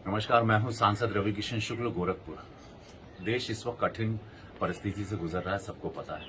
नमस्कार, मैं हूं सांसद रवि किशन शुक्ल, गोरखपुर। देश इस वक्त कठिन परिस्थिति से गुजर रहा है, सबको पता है।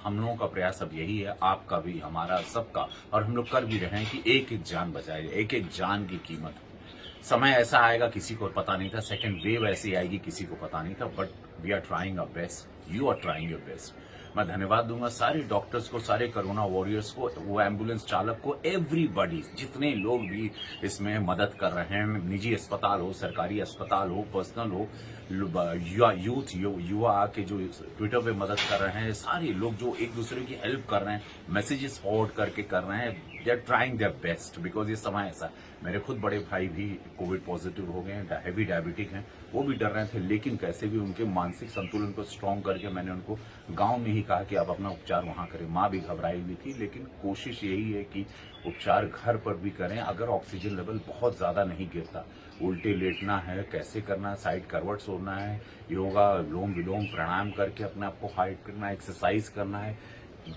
हम लोगों का प्रयास अब यही है, आपका भी, हमारा, सबका, और हम लोग कर भी रहे हैं कि एक एक जान बचाए, एक एक जान की कीमत हो। समय ऐसा आएगा, किसी को पता नहीं था, सेकेंड वेव ऐसी आएगी, किसी को पता नहीं था, but we are trying our best, you are trying your best. मैं धन्यवाद दूंगा सारे डॉक्टर्स को, सारे कोरोना वॉरियर्स को, वो एम्बुलेंस चालक को, एवरीबॉडी, जितने लोग भी इसमें मदद कर रहे हैं, निजी अस्पताल हो, सरकारी अस्पताल हो, पर्सनल हो, यूथ युवा आके जो ट्विटर पे मदद कर रहे हैं, सारे लोग जो एक दूसरे की हेल्प कर रहे हैं, मैसेजेस फॉरवर्ड करके कर रहे हैं, they are trying their best, because ये समय ऐसा। मेरे खुद बड़े भाई भी कोविड पॉजिटिव हो गए हैं, हैवी डायबिटिक हैं, वो भी डर रहे थे, लेकिन कैसे भी उनके मानसिक संतुलन को स्ट्रांग करके मैंने उनको गांव में ही कहा कि आप अपना उपचार वहां करें। माँ भी घबराई हुई थी, लेकिन कोशिश यही है कि उपचार घर पर भी करें। अगर ऑक्सीजन लेवल बहुत ज्यादा नहीं गिरता, उल्टे लेटना है, कैसे करना है, साइड करवट सोना है, योगा, लोम विलोम, प्राणायाम करके अपने आप को हाइट करना है, एक्सरसाइज करना है,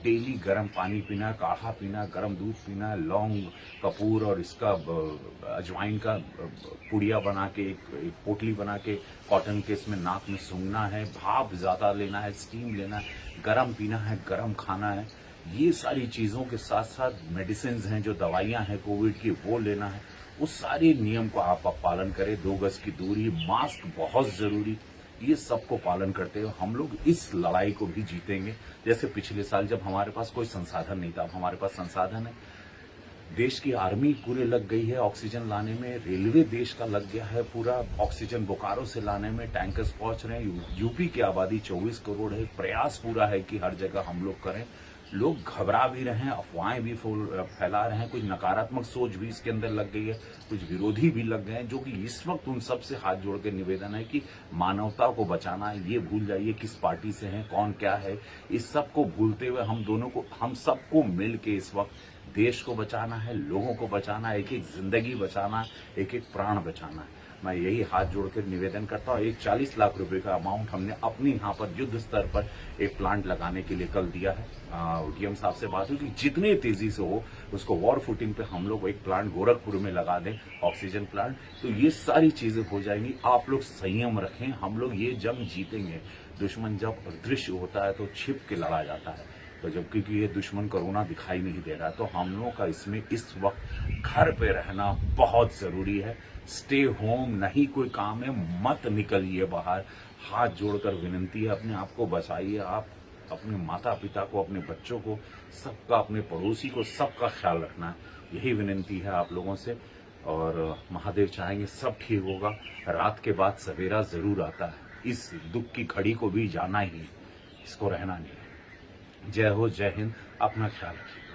डेली गर्म पानी पीना, काढ़ा पीना, गर्म दूध पीना, लौंग, कपूर और इसका अजवाइन का पुड़िया बना के, एक पोटली बना के कॉटन के इसमें नाक में सूंघना है, भाप ज्यादा लेना है, स्टीम लेना है, गर्म पीना है, गर्म खाना है। ये सारी चीजों के साथ साथ मेडिसिन हैं, जो दवाइयां हैं कोविड की, वो लेना है। उस सारे नियम को आप पालन करें। 2 गज की दूरी, मास्क बहुत जरूरी, ये सबको पालन करते हुए हम लोग इस लड़ाई को भी जीतेंगे। जैसे पिछले साल जब हमारे पास कोई संसाधन नहीं था, अब हमारे पास संसाधन है। देश की आर्मी पूरे लग गई है ऑक्सीजन लाने में, रेलवे देश का लग गया है पूरा ऑक्सीजन बोकारो से लाने में, टैंकर्स पहुंच रहे हैं। यूपी की आबादी 24 करोड़ है, प्रयास पूरा है कि हर जगह हम लोग करें। लोग घबरा भी रहे हैं, अफवाहें भी फैला रहे हैं, कुछ नकारात्मक सोच भी इसके अंदर लग गई है, कुछ विरोधी भी लग गए हैं, जो कि इस वक्त उन सब से हाथ जोड़ के निवेदन है कि मानवता को बचाना है। ये भूल जाइए किस पार्टी से हैं, कौन क्या है, इस सब को भूलते हुए हम सबको मिल के इस वक्त देश को बचाना है, लोगों को बचाना है, एक एक जिंदगी बचाना है, एक एक प्राण बचाना है। मैं यही हाथ जोड़कर निवेदन करता हूँ। एक 40 लाख रुपए का अमाउंट हमने अपने यहाँ पर युद्ध स्तर पर एक प्लांट लगाने के लिए कल दिया है। डीएम साहब से बात हुई कि जितनी तेजी से हो उसको वॉर फुटिंग पे हम लोग एक प्लांट गोरखपुर में लगा दें, ऑक्सीजन प्लांट। तो ये सारी चीजें हो जाएंगी। आप लोग संयम रखें, हम लोग ये जंग जीतेंगे। दुश्मन जब अदृश्य होता है तो छिप के लड़ा जाता है, तो जब क्योंकि ये दुश्मन कोरोना दिखाई नहीं दे रहा, तो हम लोगों का इसमें इस वक्त घर पे रहना बहुत जरूरी है। स्टे होम, नहीं कोई काम है, मत निकलिए बाहर। हाथ जोड़कर विनती है, अपने आप को बचाइए। आप अपने माता पिता को, अपने बच्चों को, सबका, अपने पड़ोसी को, सबका ख्याल रखना है। यही विनती है आप लोगों से, और महादेव चाहेंगे सब ठीक होगा। रात के बाद सवेरा जरूर आता है। इस दुख की घड़ी को भी जाना ही है, इसको रहना नहीं है। जय हो, जय हिंद, अपना ख्याल रखिए।